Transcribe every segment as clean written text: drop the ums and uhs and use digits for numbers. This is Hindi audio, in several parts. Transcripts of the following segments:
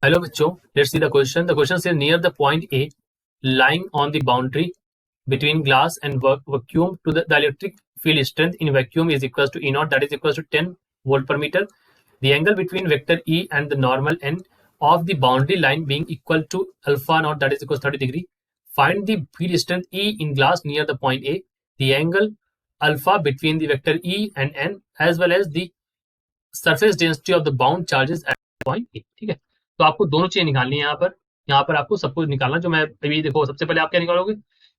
Hello बच्चों, let's see the question. The question says near the point A, lying on the boundary between glass and vacuum, to the electric field strength in vacuum is equals to E naught, that is equals to 10 volt per meter. The angle between vector E and the normal end of the boundary line being equal to alpha naught, that is equals to 30 degree. Find the field strength E in glass near the point A. The angle alpha between the vector E and N as well as the surface density of the bound charges at point A. ठीक है, तो आपको दोनों चीजें निकालनी है। यहाँ पर आपको सब कुछ निकालना, जो मैं अभी देखो, सबसे पहले आप क्या निकालोगे,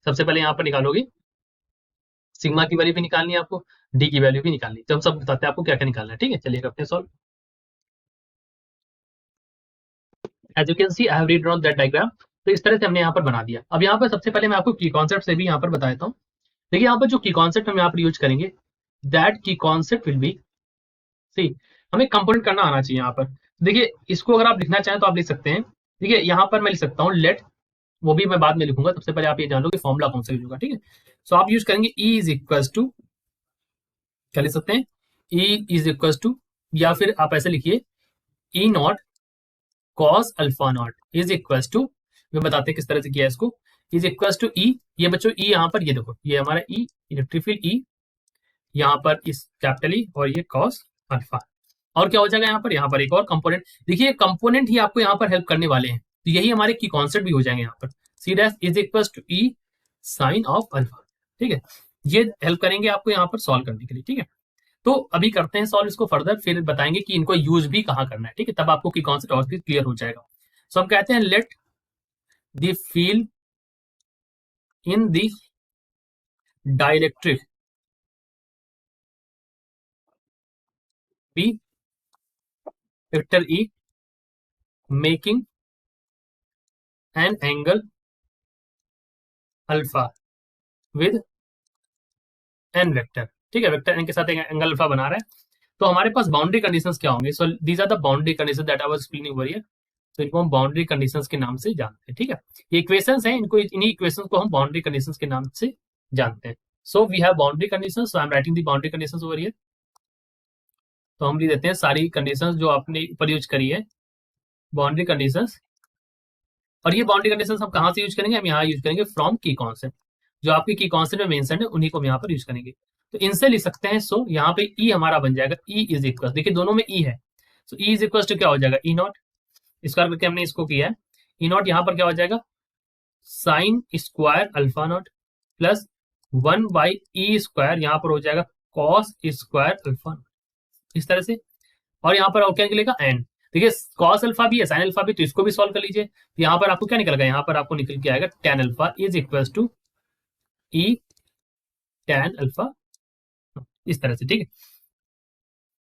सबसे पहले यहाँ पर निकालोगे सिग्मा की वैल्यू भी निकालनी है, आपको डी की वैल्यू भी निकालनी है। तो हम सब बताते हैं आपको क्या क्या निकालना है। ठीक है, चलिए करते हैं solve. As you can see I have redrawn that diagram. तो इस तरह से हमने यहाँ पर बना दिया। अब यहाँ पर सबसे पहले मैं आपको की कॉन्सेप्ट से भी यहाँ पर बता देता हूँ। देखिए यहाँ पर जो की कॉन्सेप्ट हम यहाँ पर यूज करेंगे, दैट की कॉन्सेप्ट विल बी, सी हमें कंपोनेंट करना आना चाहिए यहाँ पर। देखिए इसको अगर आप लिखना चाहें तो आप लिख सकते हैं। देखिए यहाँ पर मैं लिख सकता हूँ लेट, वो भी मैं बाद में लिखूंगा, सबसे पहले आप ये जान लो कि फॉर्मूला कौन सा यूज होगा। ठीक है, सो आप यूज करेंगे E इज इक्वल टू, क्या लिख सकते हैं, E इज इक्वल टू, या फिर आप ऐसे लिखिए E naught cos alpha naught is equal to, मैं बताते हैं किस तरह से किया है इसको, इज इक्वल टू E, ये बच्चों E यहाँ पर, ये देखो ये हमारा E इलेक्ट्रिक फील्ड E, यहाँ पर इस कैपिटल E और ये कॉस अल्फा। और क्या हो जाएगा यहाँ पर एक और कंपोनेंट। देखिए कंपोनेंट ही आपको यहाँ पर हेल्प करने वाले हैं, तो यही हमारे की कॉन्सेप्ट भी हो जाएंगे यहाँ पर। C dash is equal to E sine of alpha. ठीक है, ये हेल्प करेंगे आपको यहाँ पर सॉल्व करने के लिए। ठीक है, तो अभी करते हैं सॉल्व इसको फर्दर, फिर बताएंगे कि इनको यूज भी कहाँ करना है। ठीक है, तब आपको की कॉन्सेप्ट और भी क्लियर हो जाएगा। सो हम कहते हैं let the field in the dielectric be vector E making an angle alpha with n vector. ठीक है, वेक्टर एन के साथ एक एंगल अल्फा बना रहा है। तो हमारे पास बाउंड्री कंडीशंस क्या होंगे, so these are the boundary conditions that I was explaining over here. तो इनको हम बाउंड्री कंडीशंस के नाम से जानते हैं। ठीक है, ये इक्वेशंस हैं, इनको इन्हीं इक्वेशंस को हम बाउंड्री कंडीशंस के नाम से जानते हैं। So we have boundary conditions, so I am writing the boundary conditions over here. तो हम लिख देते हैं सारी कंडीशंस जो आपने ऊपर यूज करी है, बाउंड्री कंडीशंस। और ये बाउंड्री कंडीशंस हम कहाँ से यूज करेंगे, हम यहाँ यूज करेंगे फ्रॉम की कॉन्सेप्ट, जो आपकी की कॉन्सेप्ट में मेंशन है उन्हीं को हम यहाँ पर यूज करेंगे। तो इनसे लिख सकते हैं, सो यहाँ पे E हमारा बन जाएगा E इज इक्वल, देखिए दोनों में E है, सो E इज इक्वल टू क्या हो जाएगा, E नॉट, स्क्वायर करके हमने इसको किया है, E नॉट यहाँ पर क्या हो जाएगा sine square alpha not plus 1 by E square, यहाँ पर हो जाएगा कॉस स्क्वायर अल्फा नॉट, इस तरह से। और यहाँ पर और क्या निकलेगा एंड, देखिए कॉस अल्फा भी है साइन अल्फा भी, तो इसको भी सॉल्व कर लीजिए। तो यहाँ पर आपको क्या निकलेगा, यहाँ पर आपको निकल के आएगा tan alpha is equal to E tan alpha, इस तरह से। ठीक है,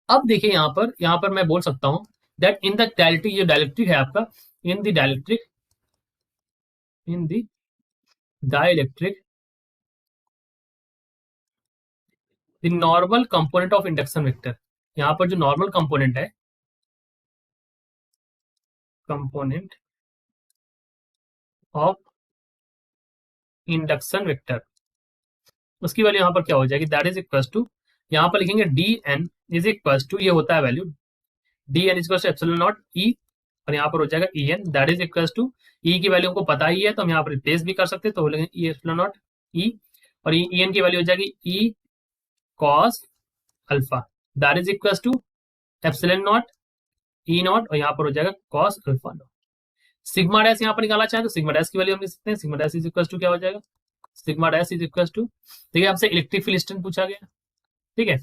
अब देखिए यहाँ पर मैं बोल सकता हूं दैट इन द डायलेक्ट्रिक, जो डायलेक्ट्रिक है आपका, in the dielectric the normal component of induction vector, यहाँ पर जो नॉर्मल कंपोनेंट है, कंपोनेंट ऑफ इंडक्शन वेक्टर, उसकी वैल्यू यहाँ पर क्या हो जाएगी, दैट इज इक्वल टू, यहाँ पर लिखेंगे D N is equal to, ये होता है value D N is equal to epsilon naught E, और यहाँ पर हो जाएगा E N, that is equal to, E की वैल्यू हमको पता ही है तो हम यहाँ पर रिप्लेस भी कर सकते हैं, तो बोलेंगे ई एप्सिलॉन नॉट ई, और ई एन की वैल्यू हो जाएगी E cos alpha, that is equal to epsilon naught E naught, और यहाँ पर हो जाएगा cos alpha naught. Sigma dash यहाँ पर निकालना चाहे तो सिग्मा डैश की वैल्यू हम लिख सकते हैं, sigma dash is equal to क्या हो जाएगा, sigma dash is equal to, देखिए हमसे इलेक्ट्रिक फील्ड स्ट्रेंथ पूछा गया। ठीक है,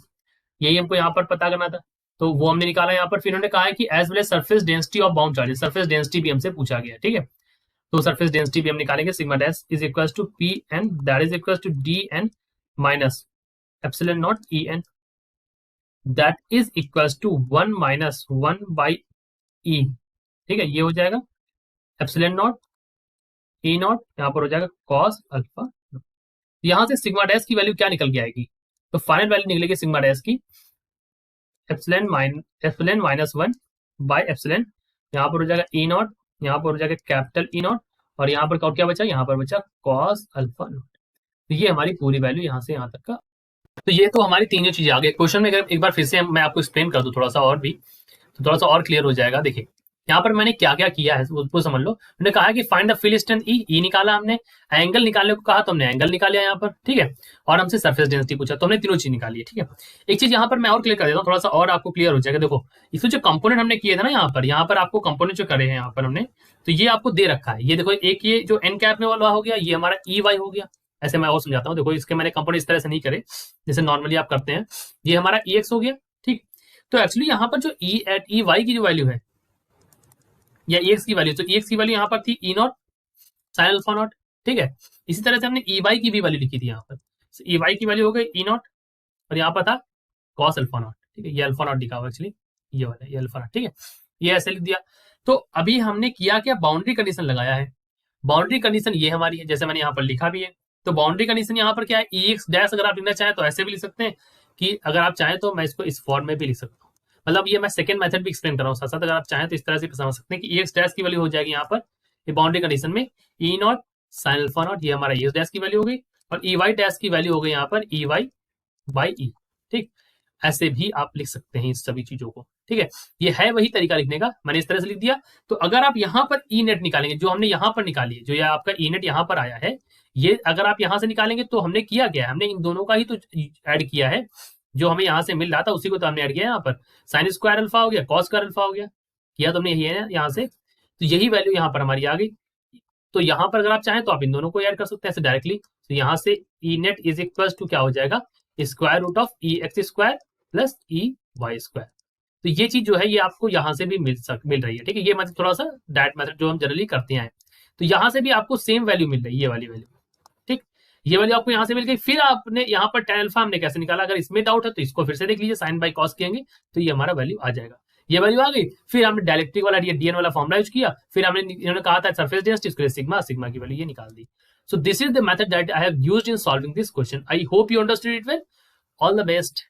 यही हमको यहाँ पर पता करना था, तो वो हमने निकाला यहाँ पर। फिर उन्होंने कहा है कि as well as surface density of bound charges, surface density भी हमसे पूछा गया। ठीक है, तो सरफेस डेंसिटी भी हम निकालेंगे, sigma dash is equal to P N, that is equal to D N minus epsilon naught E N, that is equal to 1 minus 1 by E. ठीक है, ये हो जाएगा एप्सिलॉन नॉट ई नॉट, यहाँ पर हो जाएगा कॉस अल्फा। यहाँ से सिग्मा डैश की वैल्यू क्या निकल के आएगी, तो फाइनल वैल्यू निकलेगी सिग्मा डैश की एप्सिलॉन माइनस 1 बाई एप्सिलॉन, यहाँ पर हो जाएगा ई नॉट, यहाँ पर हो जाएगा कैपिटल ई नॉट, और यहाँ पर क्या बचा, यहाँ पर बचा कॉस अल्फा नॉट। तो ये हमारी पूरी वैल्यू यहाँ से यहाँ तक का। तो ये तो हमारी तीनों चीजें आ गई। क्वेश्चन में अगर एक बार फिर से मैं आपको एक्सप्लेन कर दूं थोड़ा सा और भी, तो थोड़ा सा और क्लियर हो जाएगा। देखिए यहाँ पर मैंने क्या क्या किया है वो समझ लो। मैंने कहा कि फाइंड द फील्ड स्ट्रेंथ ई निकाला हमने, एंगल निकालने को कहा तो हमने एंगल निकाला यहाँ पर, ठीक है, और हमसे सरफेस डेंसिटी पूछा तो हमने तीनों चीज निकाली है, ठीक है। एक चीज यहाँ पर मैं और क्लियर कर देता हूँ, थोड़ा सा और आपको क्लियर हो जाएगा। देखो इसमें जो कंपोनेंट हमने किए थे ना, यहाँ पर आपको कंपोनेंट जो करे हैं यहाँ पर हमने, तो ये आपको दे रखा है। ये देखो एक ये जो एन कैप में वाला हो गया, ये हमारा ई वाई हो गया। ऐसे मैं और समझाता हूँ, देखो इसके मैंने कंपोनेंट इस तरह से नहीं करे जैसे नॉर्मली आप करते हैं। ये हमारा ई एक्स हो गया, ठीक। तो एक्चुअली यहाँ पर जो ई एट ई वाई की जो वैल्यू है या ई एक्स की वैल्यू, तो ई एक्स की वैल्यू यहाँ पर थी ई नॉट साइन अल्फा नॉट, ठीक है। इसी तरह से हमने ई वाई की भी वैल्यू लिखी थी यहाँ पर, ई वाई की वैल्यू हो गई ई नॉट और यहाँ पर था कॉस अल्फा नॉट, ठीक है। ये अल्फा नॉट लिखा हुआ एक्चुअली, ये वाला ये अल्फा नॉट, ठीक है। ये ऐसे लिख दिया। तो अभी हमने किया क्या, बाउंड्री कंडीशन लगाया है। बाउंड्री कंडीशन ये हमारी है, जैसे मैंने यहाँ पर लिखा भी है। तो बाउंड्री कंडीशन यहाँ पर क्या है, ई एक्स डैश अगर आप लिखना चाहें तो ऐसे भी लिख सकते हैं, कि अगर आप चाहें तो मैं इसको इस फॉर्म में भी लिख सकता हूँ। मतलब ये मैं सेकंड मेथड भी एक्सप्लेन कर रहा हूँ साथ साथ, अगर आप चाहें तो इस तरह से समझ सकते हैं कि ई एक्स डैश की वैल्यू हो जाएगी यहाँ पर ये बाउंड्री कंडीशन में ई नॉट साइन अल्फा नॉट, ये हमारा ई डैश की वैल्यू हो गई, और ई वाई डैश की वैल्यू हो गई यहाँ पर ई वाई बाई ई, ठीक। ऐसे भी आप लिख सकते हैं इस सभी चीजों को, ठीक है। ये है वही तरीका लिखने का, मैंने इस तरह से लिख दिया। तो अगर आप यहाँ पर ई नेट निकालेंगे, जो हमने यहाँ पर निकाली है, जो ये आपका ई नेट यहाँ पर आया है, ये अगर आप यहाँ से निकालेंगे तो हमने किया क्या है, हमने इन दोनों का ही तो ऐड किया है। जो हमें यहाँ से मिल रहा था उसी को तो हमने ऐड किया यहाँ पर, साइन स्क्वायर अल्फा हो गया, कॉस स्क्वायर अल्फा हो गया, किया तो हमने यही है यहाँ से। तो यही वैल्यू यहाँ पर हमारी आ गई। तो यहाँ पर अगर आप चाहें तो आप इन दोनों को ऐड कर सकते हैं ऐसे डायरेक्टली। तो यहाँ से E net is equal to क्या हो जाएगा, square root of E x square plus E y square. तो ये चीज जो है ये आपको यहाँ से भी मिल रही है, ठीक है। ये मतलब थोड़ा सा डायरेक्ट मेथड जो हम जनरली करते हैं। तो यहाँ से भी आपको सेम वैल्यू मिल रही है, ये वाली वैल्यू, ठीक। ये वैल्यू आपको यहाँ से मिल गई। फिर आपने यहाँ पर tan अल्फा हमने कैसे निकाला, अगर इसमें डाउट है तो इसको फिर से देख लीजिए, साइन बाई कॉस करेंगे तो ये हमारा वैल्यू आ जाएगा। ये वैल्यू आ गई। फिर हमने डायलेक्ट्रिक वाला डीएन वाला फॉर्मुला यूज किया। फिर हमने इन्होंने कहा था सरफेस डेंसिटी, उसके लिए सिग्मा, सिग्मा की वैल्यू ये निकाल दी। So this is the method that I have used in solving this question. I hope you understood it well. All the best.